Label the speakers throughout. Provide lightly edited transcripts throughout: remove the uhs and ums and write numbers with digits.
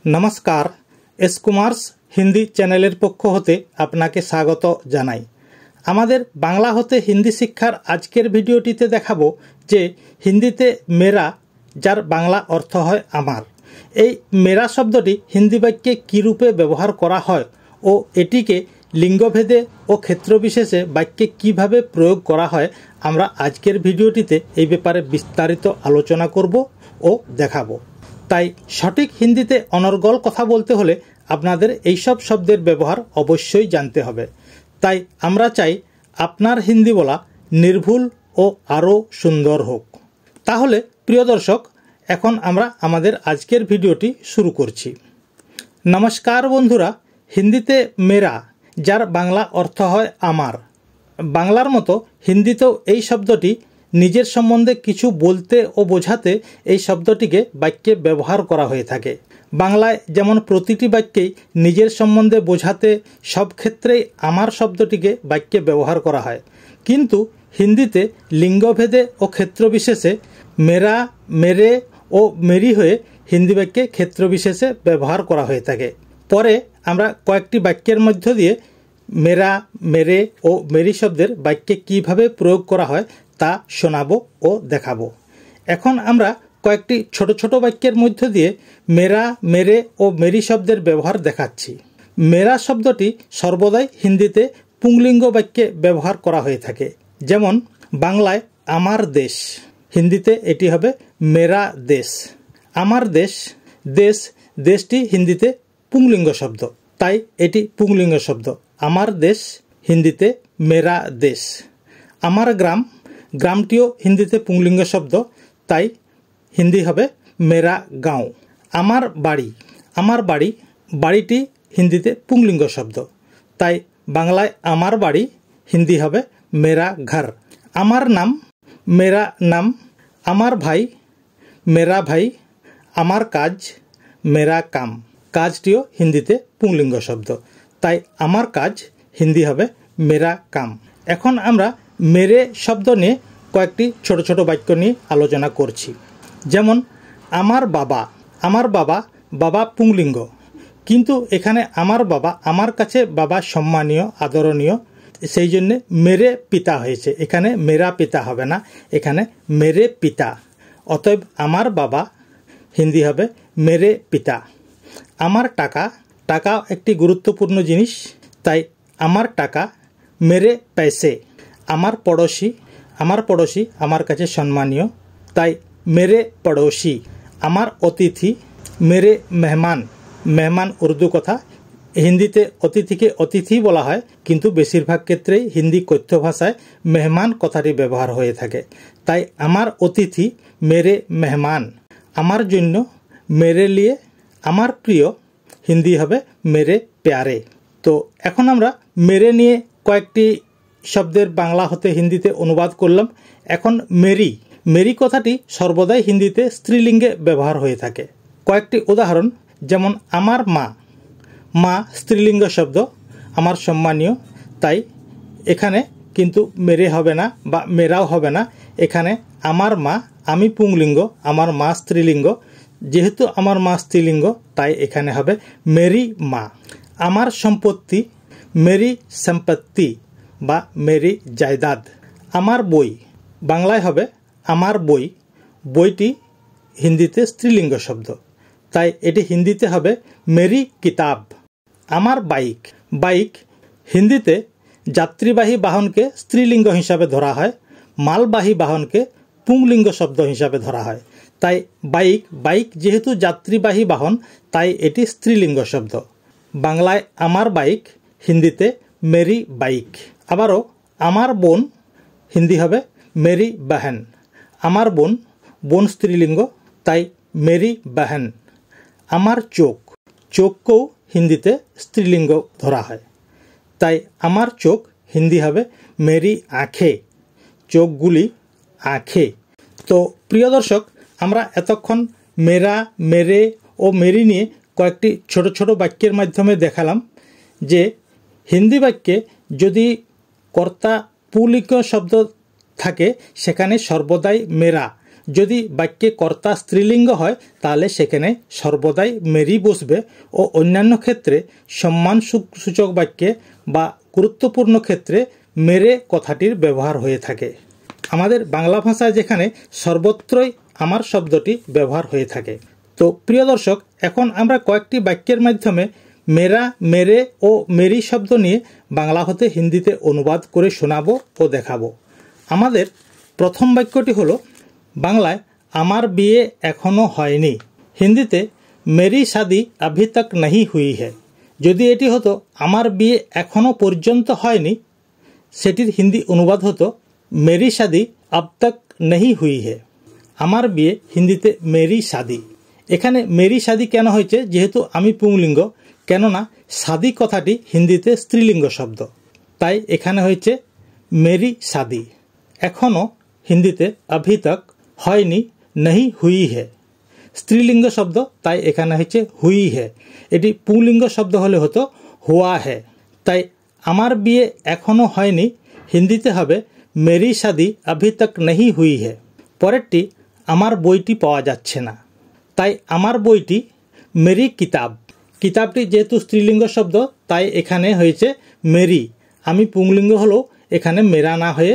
Speaker 1: नमस्कार S Kumars Hindi चैनलेर पक्ष होते आपनाके स्वागत जानाई। आमादेर बांगला होते हिंदी शिक्षार आजकेर भिडियोटीते देखाबो जे हिंदीते मेरा जार बांगला अर्थ हय आमार। এই मेरा शब्दटी हिंदी वाक्ये कि रूपे व्यवहार करा हय ओ एटिके लिंगभेदे और क्षेत्रविशेषे वाक्ये किभाबे प्रयोग करा हय आमरा आजकेर भिडियोटीते এই ব্যাপারে বিস্তারিত আলোচনা করব ও দেখাবো। তাই সঠিক হিন্দিতে অনর্গল কথা বলতে হলে আপনাদের এই সব শব্দের ব্যবহার অবশ্যই জানতে হবে। তাই আমরা চাই আপনার হিন্দি বলা নির্ভুল ও আরও সুন্দর হোক। তাহলে প্রিয় দর্শক, এখন আমরা আমাদের আজকের ভিডিওটি শুরু করছি। নমস্কার বন্ধুরা, হিন্দিতে মেরা যার বাংলা অর্থ হয় আমার, বাংলার মতো হিন্দিতেও এই শব্দটি নিজের সম্বন্ধে কিছু বলতে ও বোঝাতে এই শব্দটিকে বাক্যে ব্যবহার করা হয়ে থাকে। বাংলায় যেমন প্রতিটি বাক্যেই নিজের সম্বন্ধে বোঝাতে সব ক্ষেত্রেই আমার শব্দটিকে বাক্যে ব্যবহার করা হয়, কিন্তু হিন্দিতে লিঙ্গভেদে ও ক্ষেত্রবিশেষে মেরা, মেরে ও মেরি হয়ে হিন্দি বাক্যে ক্ষেত্রবিশেষে ব্যবহার করা হয়ে থাকে। পরে আমরা কয়েকটি বাক্যের মধ্য দিয়ে মেরা, মেরে ও মেরি শব্দের বাক্যে কিভাবে প্রয়োগ করা হয় তা শোনাবো ও দেখাবো। এখন আমরা কয়েকটি ছোট ছোট বাক্যের মধ্য দিয়ে মেরা, মেরে ও মেরি শব্দের ব্যবহার দেখাচ্ছি। মেরা শব্দটি সর্বদাই হিন্দিতে পুংলিঙ্গ বাক্যে ব্যবহার করা হয়ে থাকে। যেমন বাংলায় আমার দেশ, হিন্দিতে এটি হবে মেরা দেশ। আমার দেশ, দেশ, দেশটি হিন্দিতে পুংলিঙ্গ শব্দ, তাই এটি পুংলিঙ্গ শব্দ। আমার দেশ হিন্দিতে মেরা দেশ। আমার গ্রাম, গ্রামটিও হিন্দিতে পুংলিঙ্গ শব্দ, তাই হিন্দি হবে মেরা গাঁও। আমার বাড়ি, আমার বাড়ি, বাড়িটি হিন্দিতে পুংলিঙ্গ শব্দ, তাই বাংলায় আমার বাড়ি হিন্দি হবে মেরা ঘর। আমার নাম, মেরা নাম। আমার ভাই, মেরা ভাই। আমার কাজ, মেরা কাম, কাজটিও হিন্দিতে পুংলিঙ্গ শব্দ, তাই আমার কাজ হিন্দি হবে মেরা কাম। এখন আমরা মেরে শব্দ নিয়ে কয়েকটি ছোট ছোট বাক্য নিয়ে আলোচনা করছি। যেমন আমার বাবা, আমার বাবা, বাবা পুংলিঙ্গ, কিন্তু এখানে আমার বাবা, আমার কাছে বাবা সম্মানীয়, আদরণীয়, সেই জন্যে মেরে পিতা হয়েছে। এখানে মেরা পিতা হবে না, এখানে মেরে পিতা। অতএব আমার বাবা হিন্দি হবে মেরে পিতা। আমার টাকা, টাকা একটি গুরুত্বপূর্ণ জিনিস, তাই আমার টাকা মেরে পয়সে। আমার পড়োশি, আমার পড়োশি আমার কাছে সম্মানীয়, তাই মেরে পড়োশি। আমার অতিথি, মেরে মেহমান। মেহমান উর্দু কথা, হিন্দিতে অতিথিকে অতিথি বলা হয়, কিন্তু বেশিরভাগ ক্ষেত্রেই হিন্দি কথ্য ভাষায় মেহমান কথাটি ব্যবহার হয়ে থাকে, তাই আমার অতিথি মেরে মেহমান। আমার জন্য, মেরে লিয়ে। আমার প্রিয় হিন্দি হবে মেরে প্যারে। তো এখন আমরা মেরে নিয়ে কয়েকটি শব্দের বাংলা হতে হিন্দিতে অনুবাদ করলাম। এখন মেরি, মেরি কথাটি সর্বদাই হিন্দিতে স্ত্রীলিঙ্গে ব্যবহার হয়ে থাকে। কয়েকটি উদাহরণ, যেমন আমার মা, মা স্ত্রীলিঙ্গ শব্দ, আমার সম্মানীয়, তাই এখানে কিন্তু মেরে হবে না বা মেরাও হবে না, এখানে আমার মা, আমি পুংলিঙ্গ, আমার মা স্ত্রীলিঙ্গ, যেহেতু আমার মা স্ত্রীলিঙ্গ তাই এখানে হবে মেরি মা। আমার সম্পত্তি, মেরি সম্পত্তি বা মেরি জায়দাদ। আমার বই, বাংলায় হবে আমার বই, বইটি হিন্দিতে স্ত্রীলিঙ্গ শব্দ, তাই এটি হিন্দিতে হবে মেরি কিতাব। আমার বাইক, বাইক হিন্দিতে যাত্রীবাহী বাহনকে স্ত্রীলিঙ্গ হিসাবে ধরা হয়, মালবাহী বাহনকে পুংলিঙ্গ শব্দ হিসাবে ধরা হয়, তাই বাইক, বাইক যেহেতু যাত্রীবাহী বাহন তাই এটি স্ত্রীলিঙ্গ শব্দ। বাংলায় আমার বাইক, হিন্দিতে মেরি বাইক। আবারও আমার বোন, হিন্দি হবে মেরি বাহন। আমার বোন, বোন স্ত্রীলিঙ্গ, তাই মেরি বাহন। আমার চোখ, চোখকেও হিন্দিতে স্ত্রীলিঙ্গ ধরা হয়, তাই আমার চোখ হিন্দি হবে মেরি আঁখে, চোখগুলি আঁখে। তো প্রিয় দর্শক, আমরা এতক্ষণ মেরা, মেরে ও মেরি নিয়ে কয়েকটি ছোট ছোট বাক্যের মাধ্যমে দেখালাম যে হিন্দি বাক্যে যদি কর্তা পুংলিঙ্গ শব্দ থাকে সেখানে সর্বদাই মেরা, যদি বাক্যে কর্তা স্ত্রীলিঙ্গ হয় তাহলে সেখানে সর্বদাই মেরি বসবে ও অন্যান্য ক্ষেত্রে সম্মান সূচক বাক্যে বা গুরুত্বপূর্ণ ক্ষেত্রে মেরে কথাটির ব্যবহার হয়ে থাকে। আমাদের বাংলা ভাষায় যেখানে সর্বত্রই আমার শব্দটি ব্যবহার হয়ে থাকে। তো প্রিয় দর্শক, এখন আমরা কয়েকটি বাক্যের মাধ্যমে মেরা, মেরে ও মেরি শব্দ নিয়ে বাংলা হতে হিন্দিতে অনুবাদ করে শোনাবো ও দেখাবো। আমাদের প্রথম বাক্যটি হলো বাংলায় আমার বিয়ে এখনো হয়নি। হিন্দিতে মেরি শাদি अभी तक नहीं हुई है। যদি এটি হতো আমার বিয়ে এখনো পর্যন্ত হয়নি, সেটির হিন্দি অনুবাদ হতো মেরি শাদি अब तक नहीं हुई है। আমার বিয়ে হিন্দিতে মেরি শাদি। এখানে মেরি শাদি কেন হয়েছে? যেহেতু আমি পুংলিঙ্গ, কেননা শাদি কথাটি হিন্দিতে স্ত্রীলিঙ্গ শব্দ, তাই এখানে হয়েছে মেরি শাদি। এখনো হিন্দিতে अभी तक হয়নি, नहीं हुई है স্ত্রীলিঙ্গ শব্দ, তাই এখানে হচ্ছে হুই হে। এটি পুংলিঙ্গ শব্দ হলে হতো হুয়া হে। তাই আমার বিয়ে এখনো হয়নি হিন্দিতে হবে মেরি শাদি अभी तक नहीं हुई है। পরেরটি আমার বইটি পাওয়া যাচ্ছে না, তাই আমার বইটি মেরি কিতাব। কিতাবটি যেহেতু স্ত্রীলিঙ্গ শব্দ, তাই এখানে হয়েছে মেরি। আমি পুংলিঙ্গ হলেও এখানে মেরা না হয়ে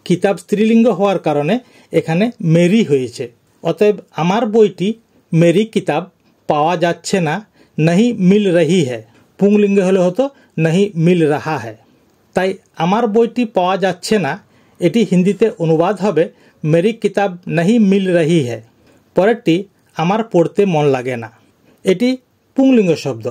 Speaker 1: কিতাব স্ত্রীলিঙ্গ হওয়ার কারণে এখানে মেরি হয়েছে। অতএব আমার বইটি মেরি কিতাব পাওয়া যাচ্ছে না, नहीं मिल रही है। পুংলিঙ্গ হলে হতো नहीं मिल रहा है। তাই আমার বইটি পাওয়া যাচ্ছে না, এটি হিন্দিতে অনুবাদ হবে মেরি কিতাব नहीं मिल रही है। পরেরটি আমার পড়তে মন লাগে না। এটি পুংলিঙ্গ শব্দ।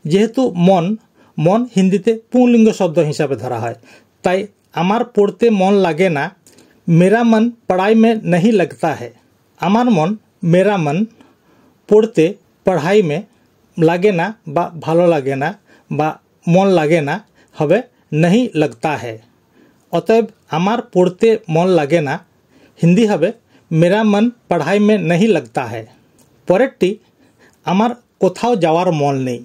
Speaker 1: যেহেতু মন, মন হিন্দিতে পুংলিঙ্গ শব্দ হিসাবে ধরা হয়, তাই আমার পড়তে মন লাগে না मेरा मन पढ़ाई में नहीं लगता है। আমার মন मेरा मन পড়তে পড়াই মে লাগে না বা ভালো লাগে না বা মন লাগে না হবে नहीं लगता है। অতএব আমার পড়তে মন লাগে না হিন্দি হবে मेरा मन पढ़ाई में नहीं लगता है। পরেরটি আমার কোথাও যাওয়ার মন নেই।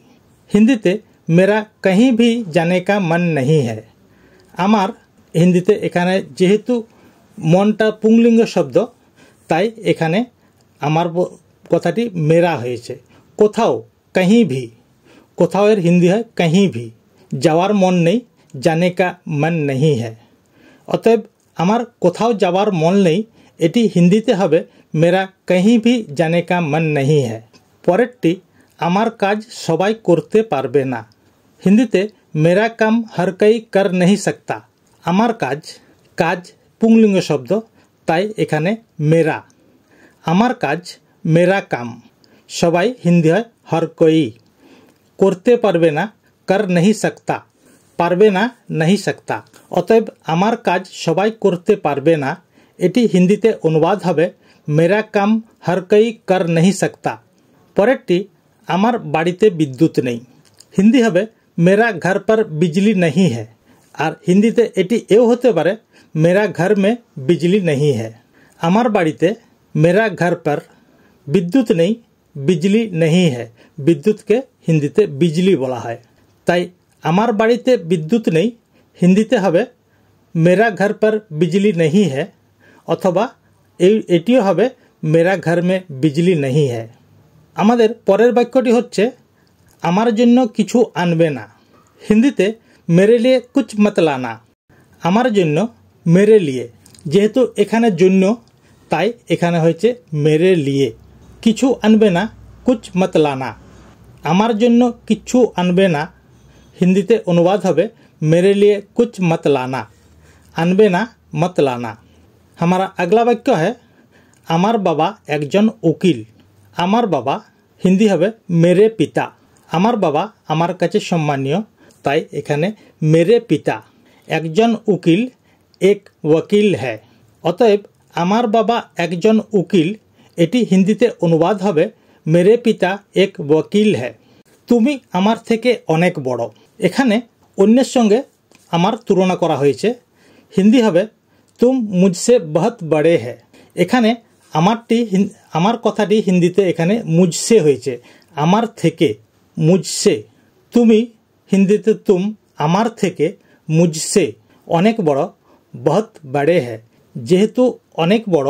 Speaker 1: হিন্দিতে मेरा कहीं भी जाने का मन नहीं है। আমার হিন্দিতে এখানে যেহেতু মনটা পুংলিঙ্গ শব্দ, তাই এখানে আমার কথাটি মেরা হয়েছে। কোথাও कहीं भी, কোথাও এর হিন্দি হয় कहीं भी। যাওয়ার মন নেই, जाने का मन नहीं है। অতএব আমার কোথাও যাওয়ার মন নেই, এটি হিন্দিতে হবে मेरा कहीं भी जाने का मन नहीं है। পরেরটি আমার কাজ সবাই করতে পারবে না। হিন্দিতে मेरा काम हर कोई कर नहीं सकता। আমার কাজ, কাজ পুংলিঙ্গ শব্দ, তাই এখানে মেরা। আমার কাজ मेरा काम, সবাই হিন্দি হয় हर कोई। করতে পারবে না कर नहीं सकता, পারবে না नहीं सकता। অতএব আমার কাজ সবাই করতে পারবে না, এটি হিন্দিতে অনুবাদ হবে मेरा काम हर कोई कर नहीं सकता। পরেরটি আমার বাড়িতে বিদ্যুৎ নেই। হিন্দি হবে मेरा घर पर बिजली नहीं है। আর হিন্দিতে এটি এও হতে পারে मेरा घर में बिजली नहीं है। আমার বাড়িতে मेरा घर पर বিদ্যুৎ নেই, बिजली नहीं है। বিদ্যুৎকে হিন্দিতে বিজলি বলা হয়, তাই আমার বাড়িতে বিদ্যুৎ নেই হিন্দিতে হবে मेरा घर पर बिजली नहीं है। অথবা এটিও হবে मेरा घर में बिजली नहीं है। আমাদের পরের বাক্যটি হচ্ছে আমার জন্য কিছু আনবে না। হিন্দিতে मेरे लिए कुछ मत लाना। আমার জন্য मेरे लिए, যেহেতু এখানে জন্য, তাই এখানে হয়েছে मेरे लिए। কিছু আনবে না कुछ मत लाना। আমার জন্য কিছু আনবে না হিন্দিতে অনুবাদ হবে मेरे लिए कुछ मत लाना। আনবে না मत लाना। हमारा अगला वाक्य है আমার বাবা একজন উকিল। আমার বাবা হিন্দি হবে मेरे पिता। আমার বাবা আমার কাছে সম্মানীয়, তাই এখানে मेरे पिता। একজন উকিল এক ওকিল है। অতএব আমার বাবা একজন উকিল, এটি হিন্দিতে অনুবাদ হবে मेरे पिता एक वकील है। তুমি আমার থেকে অনেক বড়। এখানে অন্যের সঙ্গে আমার তুলনা করা হয়েছে। হিন্দি হবে तुम मुझसे बहुत बड़े है। এখানে আমার কথাটি হিন্দিতে এখানে মুঝসে হয়েছে, আমার থেকে, মুঝসে। তুমি হিন্দিতে তুম, আমার থেকে, মুঝসে অনেক বড়, বহুত বড়ে है। যেহেতু অনেক বড়,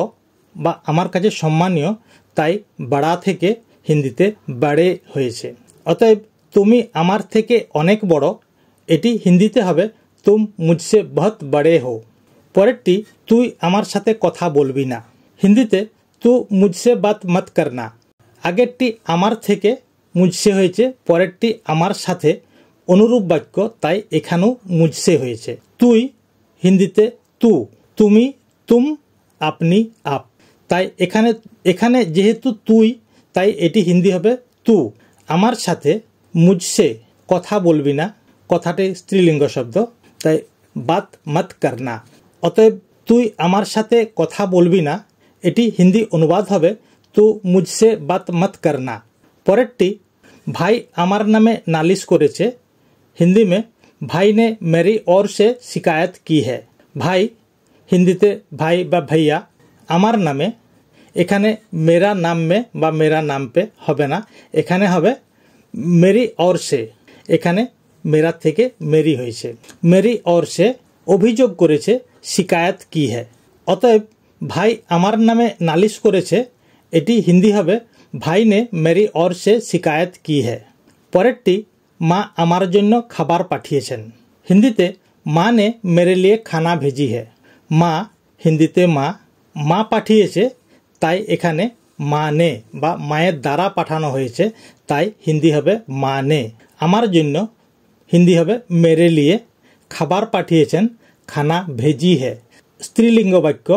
Speaker 1: বা আমার কাছে সম্মানীয়, তাই বাড়া থেকে হিন্দিতে বাড়ে হয়েছে। অতএব তুমি আমার থেকে অনেক বড়, এটি হিন্দিতে হবে তুম মুঝসে বহুত বড়ে হো। পরেরটি তুই আমার সাথে কথা বলবি না, হিন্দিতে তু মুঝসে বাত মত করনা। আগেরটি আমার থেকে মুঝসে হয়েছে, পরেরটি আমার সাথে অনুরূপ বাক্য, তাই এখানেও মুঝসে হয়েছে। তুই হিন্দিতে তু, তুমি, তুম, আপনি, আপ। তাই এখানে যেহেতু তুই, তাই এটি হিন্দি হবে তু। আমার সাথে মুঝসে কথা বলবি না, কথাটি স্ত্রীলিঙ্গ শব্দ, তাই বাত মত করনা। অতএব তুই আমার সাথে কথা বলবি না, এটি হিন্দি অনুবাদ হবে তু মুঝসে বাত মত করনা। পরেরটি ভাই আমার নামে নালিশ করেছে, হিন্দি में भाई ने मेरी ओर से शिकायत की है। ভাই হিন্দিতে ভাই বা ভাইয়া, আমার নামে, এখানে মেরা নাম মে বা মেরা নাম পে হবে না, এখানে হবে মেরি ওর সে। এখানে মেরা থেকে মেরি হয়েছে। মেরি ওর সে অভিযোগ করেছে, শিকায়ত কি है। অতএব ভাই আমার নামে নালিশ করেছে, এটি হিন্দি হবে ভাই নে মেরি ওর সে শিকায়ত কি है। পরেরটি মা আমার জন্য খাবার পাঠিয়েছেন, হিন্দিতে মা নে মেরে লিয়ে খানা ভেজি है। মা হিন্দিতে মা পাঠিয়েছে, তাই এখানে মা নে বা মায়ের দ্বারা পাঠানো হয়েছে, তাই হিন্দি হবে মা নে। আমার জন্য হিন্দি হবে মেরে লিয়ে। খাবার পাঠিয়েছেন, খানা ভেজি है, স্ত্রীলিঙ্গ বাক্য,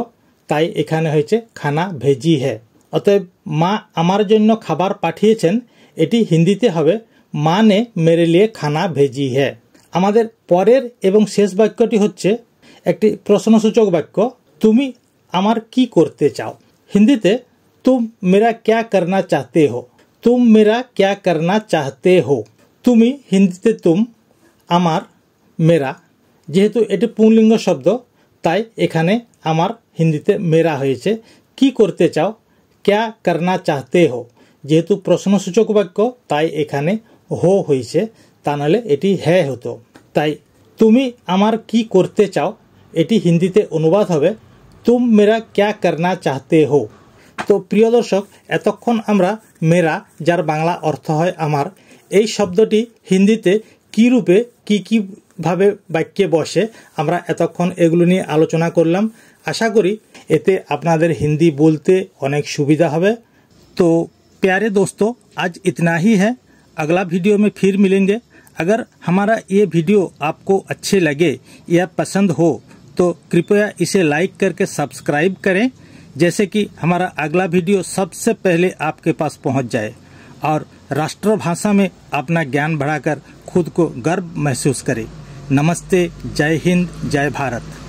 Speaker 1: তাই এখানে হয়েছে খানা ভেজি है। অতএব মা আমার জন্য খাবার পাঠিয়েছেন, এটি হিন্দিতে হবে মা নে মেরে লিয়ে খানা ভেজি है। আমাদের পরের এবং শেষ বাক্যটি হচ্ছে একটি প্রশ্নসূচক বাক্য, তুমি আমার কি করতে চাও। হিন্দিতে তুম মেরা ক্যা করনা চাহতে হো, তুম মেরা ক্যা করনা চাহতে হো। তুমি হিন্দিতে তুম, আমার মেরা, যেহেতু এটি পুংলিঙ্গ শব্দ, তাই এখানে আমার হিন্দিতে মেরা হয়েছে। কি করতে চাও, ক্যা করনা চাহতে হো, যেহেতু প্রশ্নসূচক বাক্য, তাই এখানে হো হয়েছে, তা নাহলে এটি হ্যাঁ হতো। তাই তুমি আমার কি করতে চাও, এটি হিন্দিতে অনুবাদ হবে তুম মেরা ক্যা করনা চাহতে হো। তো প্রিয় দর্শক, এতক্ষণ আমরা মেরা, যার বাংলা অর্থ হয় আমার, এই শব্দটি হিন্দিতে কী রূপে কীভাবে বাক্যে বসে, আমরা এতক্ষণ এগুলো নিয়ে আলোচনা করলাম। আশা করি এতে আপনাদের হিন্দি বলতে অনেক সুবিধা হবে। तो प्यारे दोस्तों, आज इतना ही है। अगला वीडियो में फिर मिलेंगे। अगर हमारा ये वीडियो आपको अच्छे लगे या पसंद हो तो कृपया इसे लाइक करके सब्सक्राइब करें, जैसे कि हमारा अगला वीडियो सबसे पहले आपके पास पहुंच जाए और राष्ट्रभाषा में अपना ज्ञान बढ़ाकर खुद को गर्व महसूस करें। नमस्ते, जय हिंद, जय भारत।